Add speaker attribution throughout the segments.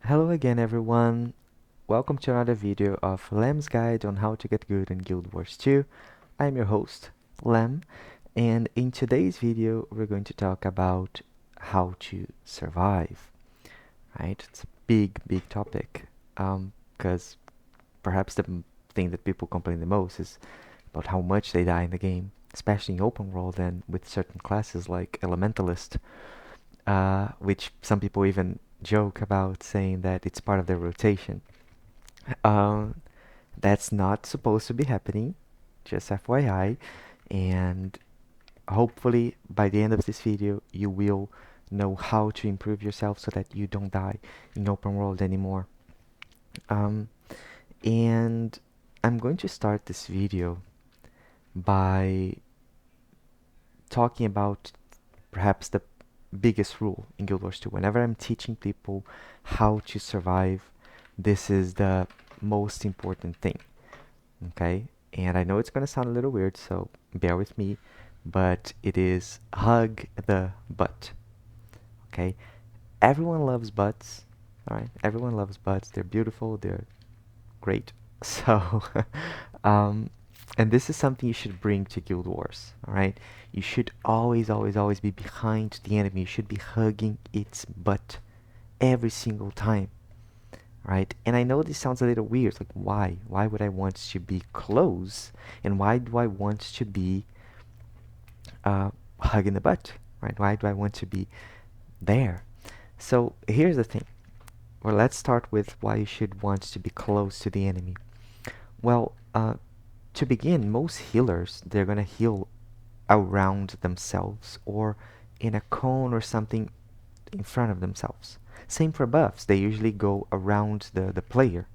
Speaker 1: Hello again everyone, welcome to another video of Lemm's guide on how to get good in Guild Wars 2. I'm your host, Lemm, and in today's video we're going to talk about how to survive, right? It's a big topic, because perhaps the thing that people complain the most is about how much they die in the game, especially in open world and with certain classes like Elementalist, which some people even joke about saying that it's part of their rotation. Um, that's not supposed to be happening, just FYI, and hopefully by the end of this video you will know how to improve yourself so that you don't die in open world anymore. Um, and I'm going to start this video by talking about perhaps the biggest rule in Guild Wars 2. Whenever I'm teaching people how to survive, this is the most important thing. Okay, and I know it's gonna sound a little weird, so bear with me, but it is hug the butt. Okay, everyone loves butts. All right, everyone loves butts. They're beautiful. They're great. So, um, and this is something you should bring to Guild Wars. All right, you should always be behind the enemy. You should be hugging its butt every single time. Right? And I know this sounds a little weird. Like, why? Why would I want to be close? And why do I want to be hugging the butt? Right? Why do I want to be there? So here's the thing. Well, let's start with why you should want to be close to the enemy. Well, to begin, most healers, they're gonna heal around themselves or in a cone or something in front of themselves. Same for buffs. They usually go around the player,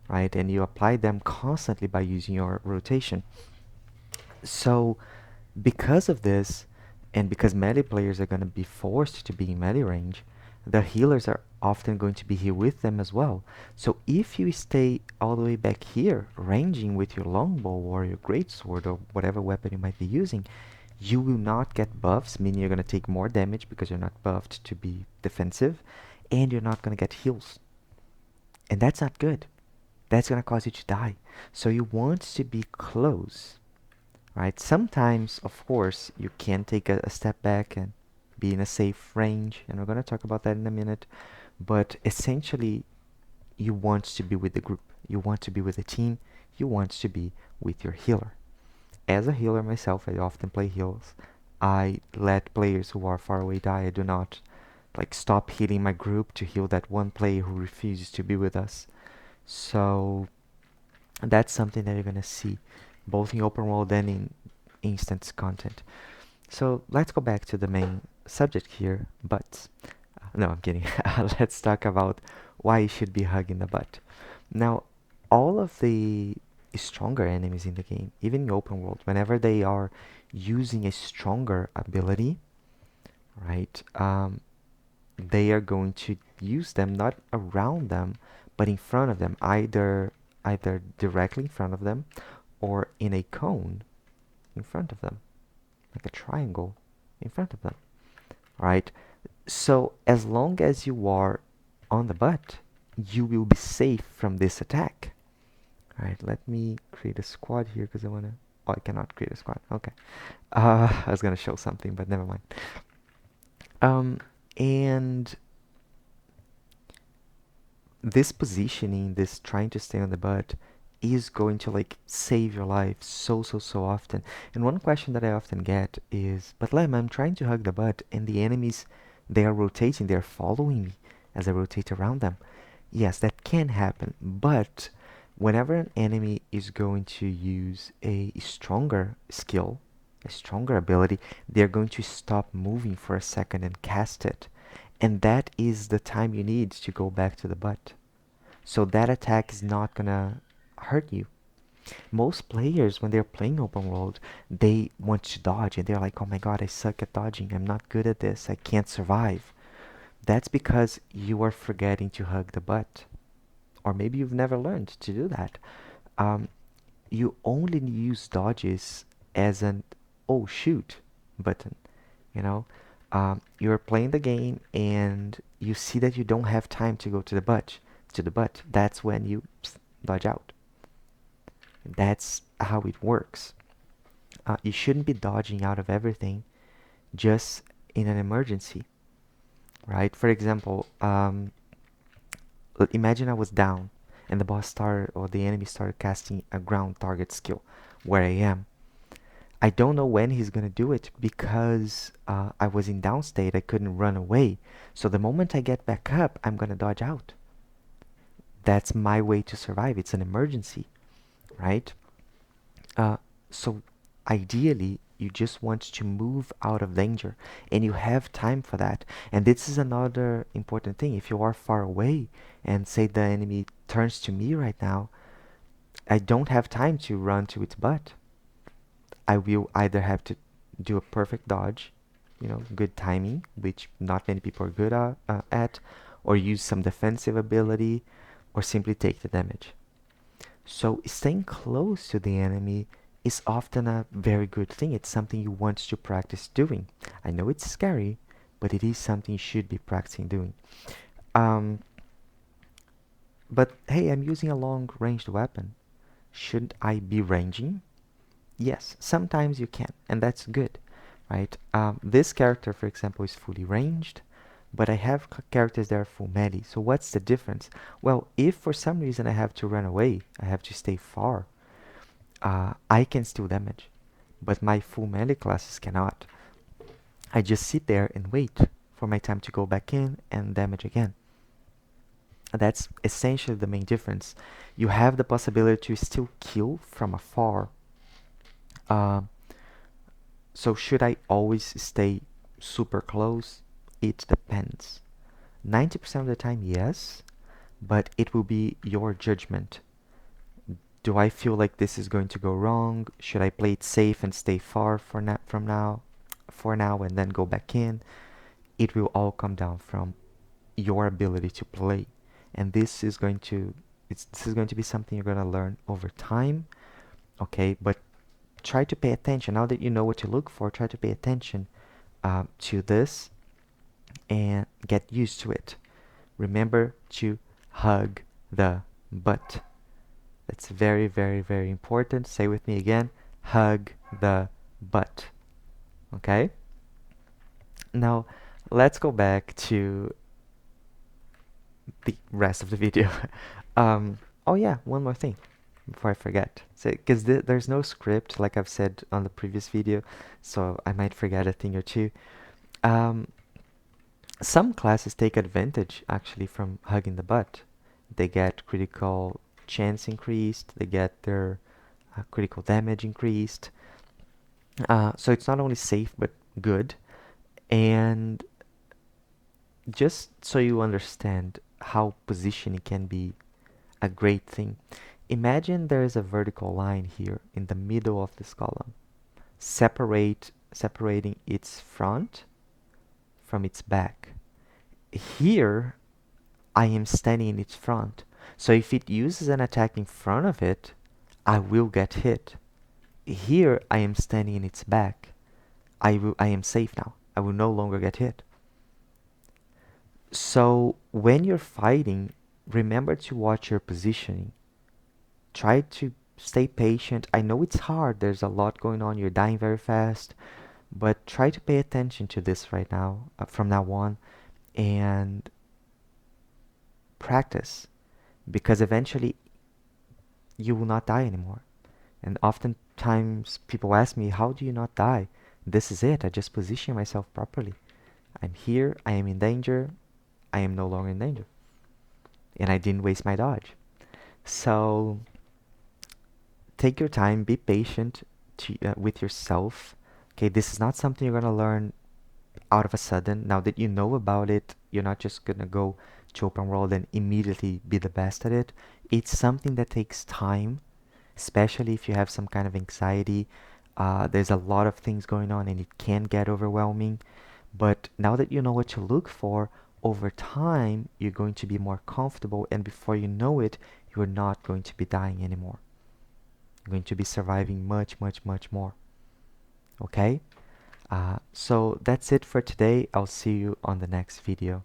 Speaker 1: right? And you apply them constantly by using your rotation. So because of this, and because melee players are going to be forced to be in melee range, the healers are often going to be here with them as well. So if you stay all the way back here, ranging with your longbow or your greatsword or whatever weapon you might be using, you will not get buffs, meaning you're going to take more damage because you're not buffed to be defensive, and you're not going to get heals. And that's not good. That's going to cause you to die. So you want to be close, right? Sometimes, of course, you can take a step back and be in a safe range, and we're going to talk about that in a minute. But essentially, you want to be with the group. You want to be with the team. You want to be with your healer. As a healer myself, I often play heals. I let players who are far away die. I do not like stop healing my group to heal that one player who refuses to be with us. So that's something that you're gonna see both in open world and in instance content. So let's go back to the main subject here, butts. No, I'm kidding. Let's talk about why you should be hugging the butt. Now, all of the stronger enemies in the game, even in open world, whenever they are using a stronger ability, right, they are going to use them not around them, but in front of them, either directly in front of them or in a cone in front of them, like a triangle in front of them, right? So as long as you are on the butt, you will be safe from this attack. All right, let me create a squad here because I want to. Oh, I cannot create a squad. Okay. I was gonna show something, but never mind. And this positioning, this trying to stay on the butt, is going to like save your life so often. And one question that I often get is, but Lem, I'm trying to hug the butt and the enemies, they are rotating, they're following me as I rotate around them. Yes, that can happen, but whenever an enemy is going to use a stronger skill, a stronger ability, they're going to stop moving for a second and cast it. And that is the time you need to go back to the butt. So that attack is not gonna hurt you. Most players, when they're playing open world, they want to dodge and they're like, oh my god, I suck at dodging. I'm not good at this. I can't survive. That's because you are forgetting to hug the butt. Or maybe you've never learned to do that. Um, you only use dodges as an oh shoot button. You know, you're playing the game and you see that you don't have time to go to the butt, that's when you dodge out. That's how it works. You shouldn't be dodging out of everything just in an emergency, right? For example, imagine I was down and the boss started or the enemy started casting a ground target skill where I am. I don't know when he's gonna do it because I was in down state. I couldn't run away. So the moment I get back up, I'm gonna dodge out. That's my way to survive. It's an emergency, right? Uh, so ideally, you just want to move out of danger and you have time for that. And this is another important thing. If you are far away and say the enemy turns to me right now, I don't have time to run to its butt. I will either have to do a perfect dodge, good timing, which not many people are good at, or use some defensive ability, or simply take the damage. So staying close to the enemy is often a very good thing. It's something you want to practice doing. I know it's scary, but it is something you should be practicing doing. Um, but hey, I'm using a long-ranged weapon. Shouldn't I be ranging? Yes, sometimes you can, and that's good, right? This character, for example, is fully ranged, but I have characters that are full melee. So what's the difference? Well, if for some reason I have to run away, I have to stay far, I can still damage, but my full melee classes cannot. I just sit there and wait for my time to go back in and damage again. That's essentially the main difference. You have the possibility to still kill from afar. Uh, so should I always stay super close? It depends. 90% of the time, yes, but it will be your judgment. Do I feel like this is going to go wrong? Should I play it safe and stay far for now and then go back in? It will all come down from your ability to play, and this is going to be something you're going to learn over time. Okay, but try to pay attention. Now that you know what to look for, try to pay attention to this and get used to it. Remember to hug the butt. That's very, very, very important. Say with me again, hug the butt. Okay? Now, let's go back to the rest of the video. Oh yeah, one more thing before I forget. Because there's no script, like I've said on the previous video, so I might forget a thing or two. Some classes take advantage, actually, from hugging the butt. They get critical chance increased, they get their critical damage increased. So it's not only safe, but good. And just so you understand how positioning can be a great thing, imagine there is a vertical line here in the middle of this column, separating its front from its back. Here, I am standing in its front. So if it uses an attack in front of it, I will get hit. Here, I am standing in its back. I am safe now. I will no longer get hit. So when you're fighting, remember to watch your positioning. Try to stay patient. I know it's hard. There's a lot going on. You're dying very fast. But try to pay attention to this right now, from now on, and practice. Because eventually, you will not die anymore. And oftentimes, people ask me, how do you not die? This is it. I just position myself properly. I'm here. I am in danger. I am no longer in danger. And I didn't waste my dodge. So take your time, be patient with yourself. Okay, this is not something you're gonna learn out of a sudden. Now that you know about it, you're not just gonna go to open world and immediately be the best at it. It's something that takes time, especially if you have some kind of anxiety. There's a lot of things going on and it can get overwhelming. But now that you know what to look for, over time, you're going to be more comfortable, and before you know it, you're not going to be dying anymore. You're going to be surviving much, much, much more. Okay? So that's it for today. I'll see you on the next video.